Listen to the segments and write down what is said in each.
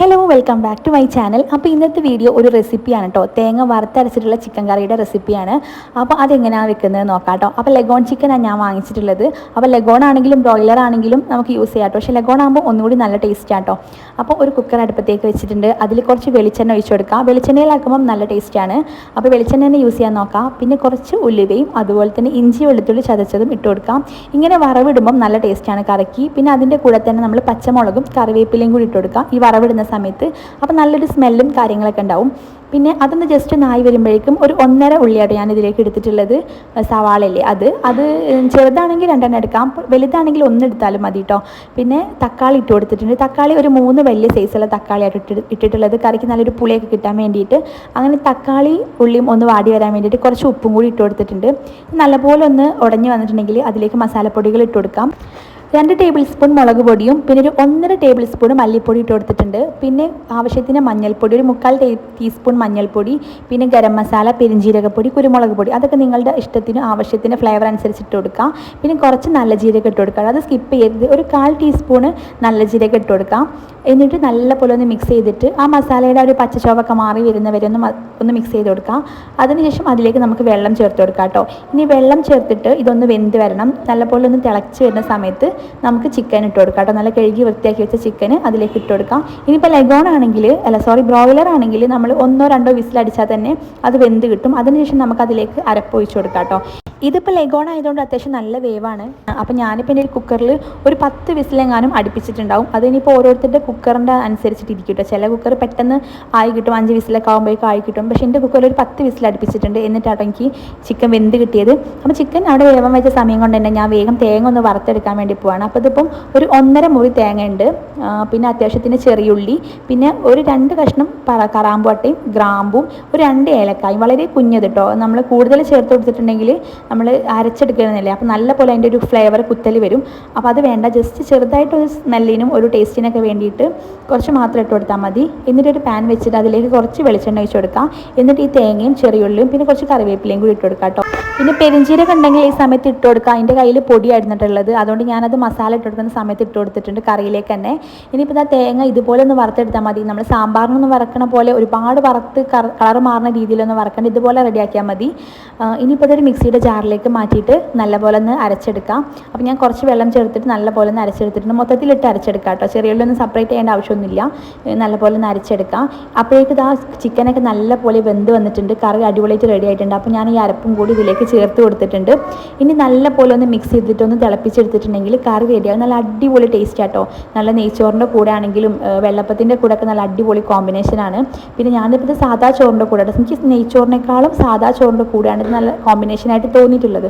Hello welcome back to my channel. അപ്പോൾ ഇന്നത്തെ video ഒരു റെസിപ്പിയാണ് കേട്ടോ. തേങ്ങ വറുത്തരച്ചിട്ടുള്ള ചിക്കൻ കറിയുടെ റെസിപ്പിയാണ്. അപ്പോൾ അതെങ്ങനെയാണ് വെക്കുന്നത് നോക്കാം കേട്ടോ. അപ്പോൾ ലെഗോൺ ചിക്കനാണ് ഞാൻ വാങ്ങിച്ചിട്ടുള്ളത്. അപ്പോൾ ലെഗോൺ ആണെങ്കിലും ബ്രോയിലർ ആണെങ്കിലും നമുക്ക് യൂസ് ചെയ്യാം കേട്ടോ. പക്ഷേ ലെഗോൺ ആകുമ്പോൾ ഒന്നുകൂടി നല്ല ടേസ്റ്റ് ആട്ടോ. അപ്പോൾ ഒരു കുക്കർ അടുപ്പത്തേക്ക് വെച്ചിട്ടുണ്ട്. അതിൽ കുറച്ച് വെളിച്ചെണ്ണ ഒഴിച്ച് കൊടുക്കാം. വെളിച്ചെണ്ണയിലാക്കുമ്പോൾ നല്ല ടേസ്റ്റാണ്. അപ്പോൾ വെളിച്ചെണ്ണ തന്നെ യൂസ് ചെയ്യാൻ നോക്കാം. പിന്നെ കുറച്ച് ഉലുവയും അതുപോലെ തന്നെ ഇഞ്ചി വെളുത്തുള്ളി ചതച്ചതും ഇട്ട് കൊടുക്കാം. ഇങ്ങനെ വറവിടുമ്പം നല്ല ടേസ്റ്റാണ് കറിക്ക്. പിന്നെ അതിൻ്റെ കൂടെ തന്നെ നമ്മൾ പച്ചമുളകും കറിവേപ്പിലയും കൂടി ഇട്ട് കൊടുക്കാം ഈ വറവിടുന്ന സമയത്ത്. അപ്പോൾ നല്ലൊരു സ്മെല്ലും കാര്യങ്ങളൊക്കെ ഉണ്ടാവും. പിന്നെ അതൊന്ന് ജസ്റ്റ് നായി വരുമ്പോഴേക്കും ഒരു 1.5 ഉള്ളിയാണ് ഞാൻ ഇതിലേക്ക് എടുത്തിട്ടുള്ളത്. സവാളയില്ലേ അത് ചെറുതാണെങ്കിൽ 2 എടുക്കാം, വലുതാണെങ്കിൽ 1 എടുത്താലും മതി കേട്ടോ. പിന്നെ തക്കാളി ഇട്ട് കൊടുത്തിട്ടുണ്ട്. തക്കാളി ഒരു 3 വലിയ സൈസുള്ള തക്കാളിയായിട്ട് ഇട്ടിട്ടുള്ളത് കറിക്ക് നല്ലൊരു പുളിയൊക്കെ കിട്ടാൻ വേണ്ടിയിട്ട്. അങ്ങനെ തക്കാളി ഉള്ളിയും ഒന്ന് വാടി വരാൻ വേണ്ടിയിട്ട് കുറച്ച് ഉപ്പും കൂടി ഇട്ട് കൊടുത്തിട്ടുണ്ട്. നല്ലപോലെ ഒന്ന് ഉടഞ്ഞു വന്നിട്ടുണ്ടെങ്കിൽ അതിലേക്ക് മസാലപ്പൊടികൾ ഇട്ട് കൊടുക്കാം. 2 ടേബിൾ സ്പൂൺ മുളക് പൊടിയും പിന്നെ ഒരു 1.5 ടേബിൾ സ്പൂൺ മല്ലിപ്പൊടി ഇട്ട് കൊടുത്തിട്ടുണ്ട്. പിന്നെ ആവശ്യത്തിന് മഞ്ഞൾപ്പൊടി, ഒരു 3/4 ടീസ്പൂൺ മഞ്ഞൾപ്പൊടി, പിന്നെ ഗരം മസാല, പെരിഞ്ജീരകപ്പൊടി, കുരുമുളക് പൊടി, അതൊക്കെ നിങ്ങളുടെ ഇഷ്ടത്തിന് ആവശ്യത്തിന് ഫ്ലേവർ അനുസരിച്ച് ഇട്ട് കൊടുക്കാം. പിന്നെ കുറച്ച് നല്ല ജീരകം ഇട്ട് കൊടുക്കാം, അത് സ്കിപ്പ് ചെയ്യരുത്. ഒരു 1/4 ടീസ്പൂൺ നല്ല ജീരകം ഇട്ട് കൊടുക്കാം. എന്നിട്ട് നല്ലപോലെ ഒന്ന് മിക്സ് ചെയ്തിട്ട് ആ മസാലയുടെ ഒരു പച്ചച്ചോവൊക്കെ മാറി വരുന്നവരെ ഒന്ന് മിക്സ് ചെയ്ത് കൊടുക്കാം. അതിനുശേഷം അതിലേക്ക് നമുക്ക് വെള്ളം ചേർത്ത് കൊടുക്കാം കേട്ടോ. ഇനി വെള്ളം ചേർത്തിട്ട് ഇതൊന്ന് വെന്ത് വരണം. നല്ലപോലെ ഒന്ന് തിളച്ച് വരുന്ന സമയത്ത് നമുക്ക് ചിക്കൻ ഇട്ട് കൊടുക്കാം കേട്ടോ. നല്ല കഴുകി വൃത്തിയാക്കി വെച്ച ചിക്കൻ അതിലേക്ക് ഇട്ട് കൊടുക്കാം. ഇനിയിപ്പോൾ ലെഗോൺ ആണെങ്കിൽ ബ്രോയിലർ ആണെങ്കിൽ നമ്മൾ 1-2 വിസിലടിച്ചാൽ തന്നെ അത് വെന്ത് കിട്ടും. അതിനുശേഷം നമുക്ക് അതിലേക്ക് അരപ്പ് ഒഴിച്ച് കൊടുക്കാം കേട്ടോ. ഇതിപ്പോൾ ലെഗോൺ ആയതുകൊണ്ട് അത്യാവശ്യം നല്ല വേവാണ്. അപ്പോൾ ഞാനിപ്പോൾ എൻ്റെ ഒരു കുക്കറിൽ ഒരു 10 വിസിലെങ്ങാനും അടുപ്പിച്ചിട്ടുണ്ടാവും. അതിനിപ്പോൾ ഓരോരുത്തരുടെ കുക്കറിൻ്റെ അനുസരിച്ചിട്ടിരിക്കും കേട്ടോ. ചില കുക്കർ പെട്ടെന്ന് ആയി കിട്ടും, 5 വിസിലൊക്കെ ആകുമ്പോഴേക്കും ആയി കിട്ടും. പക്ഷേ എൻ്റെ കുക്കറിൽ ഒരു 10 വിസിൽ അടുപ്പിച്ചിട്ടുണ്ട്. എന്നിട്ടാട്ടോ എനിക്ക് ചിക്കൻ വെന്ത് കിട്ടിയത്. അപ്പോൾ ചിക്കൻ അവിടെ വേവാൻ വെച്ച സമയം കൊണ്ട് തന്നെ ഞാൻ വേഗം തേങ്ങ ഒന്ന് വറുത്തെടുക്കാൻ വേണ്ടി പോവാണ്. അപ്പോൾ ഇതിപ്പം ഒരു 1.5 മുറി തേങ്ങ ഉണ്ട്. പിന്നെ അത്യാവശ്യത്തിന് ചെറിയുള്ളി, പിന്നെ ഒരു 2 കഷ്ണം കറാമ്പുവട്ടയും ഗ്രാമ്പും, ഒരു 2 ഏലക്കായും, വളരെ കുഞ്ഞത് കേട്ടോ. നമ്മൾ കൂടുതൽ ചേർത്ത് കൊടുത്തിട്ടുണ്ടെങ്കിൽ നമ്മൾ അരച്ചെടുക്കണമെന്നില്ലേ, അപ്പോൾ നല്ല പോലെ അതിൻ്റെ ഒരു ഫ്ലേവർ കുത്തൽ വരും. അപ്പോൾ അത് വേണ്ട, ജസ്റ്റ് ചെറുതായിട്ടൊരു സ്മെല്ലിനും ഒരു ടേസ്റ്റിനൊക്കെ വേണ്ടിയിട്ട് കുറച്ച് മാത്രം ഇട്ട് കൊടുത്താൽ മതി. എന്നിട്ടൊരു പാൻ വെച്ചിട്ട് അതിലേക്ക് കുറച്ച് വെളിച്ചെണ്ണ ഒഴിച്ച് കൊടുക്കാം. എന്നിട്ട് ഈ തേങ്ങയും ചെറിയുള്ളിയും പിന്നെ കുറച്ച് കറിവേപ്പിലയും കൂടി ഇട്ട് കൊടുക്കാം കേട്ടോ. പിന്നെ പെരിഞ്ജീരകം ഉണ്ടെങ്കിൽ ഈ സമയത്ത് ഇട്ട് കൊടുക്കുക. അതിൻ്റെ കയ്യിൽ പൊടിയായിരുന്നിട്ടുള്ളത്, അതുകൊണ്ട് ഞാനത് മസാല ഇട്ട് കൊടുക്കുന്ന സമയത്ത് ഇട്ട് കൊടുത്തിട്ടുണ്ട് കറിയിലേക്ക് തന്നെ. ഇനിയിപ്പോൾ ഇതാ തേങ്ങ ഇതുപോലെ ഒന്ന് വറുത്തെടുത്താൽ മതി. നമ്മൾ സാമ്പാറിനൊന്ന് വറക്കണ പോലെ ഒരുപാട് വറുത്ത് കളർ മാറുന്ന രീതിയിലൊന്ന് വറക്കേണ്ട, ഇതുപോലെ റെഡിയാക്കിയാൽ മതി. ഇനിയിപ്പോൾ ഇതൊരു മിക്സിയുടെ ജാറിലേക്ക് മാറ്റിയിട്ട് നല്ലപോലെ ഒന്ന് അരച്ചെടുക്കാം. അപ്പോൾ ഞാൻ കുറച്ച് വെള്ളം ചേർത്തിട്ട് നല്ലപോലെ ഒന്ന് അരച്ചെടുത്തിട്ടുണ്ട്. മൊത്തത്തിലിട്ട് അരച്ചെടുക്കാം കേട്ടോ. ചെറിയുള്ളൊന്നും സെപ്പറേറ്റ് ചെയ്യേണ്ട ആവശ്യമൊന്നുമില്ല. നല്ലപോലെ ഒന്ന് അരച്ചെടുക്കാം. അപ്പോഴേക്ക് ഇതാ ചിക്കനൊക്കെ നല്ലപോലെ വെന്ത് വന്നിട്ടുണ്ട്. കറി അടിപൊളിയായിട്ട് റെഡി ആയിട്ടുണ്ട്. അപ്പോൾ ഞാൻ ഈ അരപ്പും കൂടി ഇതിലേക്ക് ചേർത്ത് കൊടുത്തിട്ടുണ്ട്. ഇനി നല്ലപോലെ ഒന്ന് മിക്സ് ചെയ്തിട്ട് ഒന്ന് തിളപ്പിച്ചെടുത്തിട്ടുണ്ടെങ്കിൽ കറി റെഡിയാകും. നല്ല അടിപൊളി ടേസ്റ്റ് ആട്ടോ. നല്ല നെയ്ച്ചോറിൻ്റെ കൂടെ ആണെങ്കിലും വെള്ളപ്പത്തിൻ്റെ കൂടെ ഒക്കെ നല്ല അടിപൊളി കോമ്പിനേഷനാണ്. പിന്നെ ഞാനിപ്പോൾ ഇത് സാധാ ചോറിൻ്റെ കൂടെ, എനിക്ക് നെയ്ച്ചോറിനേക്കാളും സാധാ ചോറിൻ്റെ കൂടെയാണ് ഇത് നല്ല കോമ്പിനേഷനായിട്ട് തോന്നിയിട്ടുള്ളത്.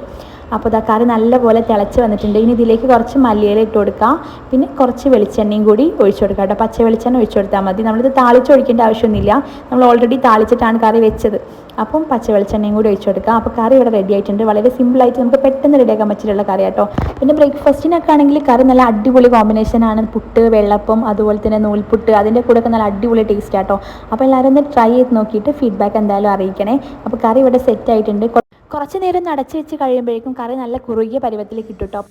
അപ്പോൾ ഇതാ കറി നല്ലപോലെ തിളച്ച് വന്നിട്ടുണ്ട്. ഇനി ഇതിലേക്ക് കുറച്ച് മല്ലിയില ഇട്ട് കൊടുക്കാം. പിന്നെ കുറച്ച് വെളിച്ചെണ്ണയും കൂടി ഒഴിച്ചു കൊടുക്കാം കേട്ടോ. പച്ച വെളിച്ചെണ്ണ ഒഴിച്ചു കൊടുത്താൽ മതി. നമ്മളിത് താളിച്ചൊഴിക്കേണ്ട ആവശ്യമൊന്നുമില്ല, നമ്മൾ ഓൾറെഡി താളിച്ചിട്ടാണ് കറി വെച്ചത്. അപ്പം പച്ച വെളിച്ചെണ്ണയും കൂടി ഒഴിച്ചു കൊടുക്കാം. അപ്പോൾ കറി ഇവിടെ റെഡി ആയിട്ടുണ്ട്. വളരെ സിമ്പിളായിട്ട് നമുക്ക് പെട്ടെന്ന് റെഡിയാക്കാൻ പറ്റിയിട്ടുള്ള കറി കേട്ടോ. പിന്നെ ബ്രേക്ക്ഫാസ്റ്റിനൊക്കെ ആണെങ്കിൽ കറി നല്ല അടിപൊളി കോമ്പിനേഷനാണ്. പുട്ട്, വെള്ളപ്പം, അതുപോലെ തന്നെ നൂൽപുട്ട്, അതിൻ്റെ കൂടെ ഒക്കെ നല്ല അടിപൊളി ടേസ്റ്റ് ആട്ടോ. അപ്പോൾ എല്ലാവരും ഒന്ന് ട്രൈ ചെയ്ത് നോക്കിയിട്ട് ഫീഡ്ബാക്ക് എന്തായാലും അറിയിക്കണേ. അപ്പോൾ കറി ഇവിടെ സെറ്റ് ആയിട്ടുണ്ട്. കുറച്ച് നേരം അടച്ച് വെച്ച് കഴിയുമ്പോഴേക്കും കറി നല്ല കുറുകിയ പരുവത്തിലേക്ക് കിട്ടും കേട്ടോ.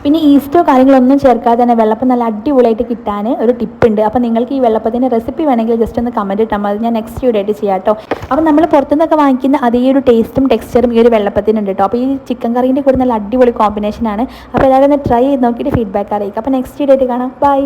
പിന്നെ ഈസ്റ്റോ കാര്യങ്ങളൊന്നും ചേർക്കാതെ തന്നെ വെള്ളപ്പം നല്ല അടിപൊളിയായിട്ട് കിട്ടാൻ ഒരു ടിപ്പുണ്ട്. അപ്പോൾ നിങ്ങൾക്ക് ഈ വെള്ളപ്പത്തിൻ്റെ റെസിപ്പി വേണമെങ്കിൽ ജസ്റ്റ് ഒന്ന് കമൻറ്റ് ഇട്ടാൽ മതി, ഞാൻ നെക്സ്റ്റ് വീഡിയോ ആയിട്ട് ചെയ്യാം കേട്ടോ. അപ്പോൾ നമ്മൾ പുറത്തുനിന്നൊക്കെ വാങ്ങിക്കുന്ന അതേ ഒരു ടേസ്റ്റും ടെക്സ്ചറും ഈ ഒരു വെള്ളപ്പത്തിനുണ്ട് കേട്ടോ. അപ്പോൾ ഈ ചിക്കൻ കറീൻ്റെ കൂടെ നല്ല അടിപൊളി കോമ്പിനേഷനാണ്. അപ്പോൾ എല്ലാവരും ഒന്ന് ട്രൈ ചെയ്ത് നോക്കിയിട്ട് ഫീഡ്ബാക്ക് അറിയിക്കുക. അപ്പോൾ നെക്സ്റ്റ് വീഡിയോ ആയിട്ട് കാണാം. ബൈ.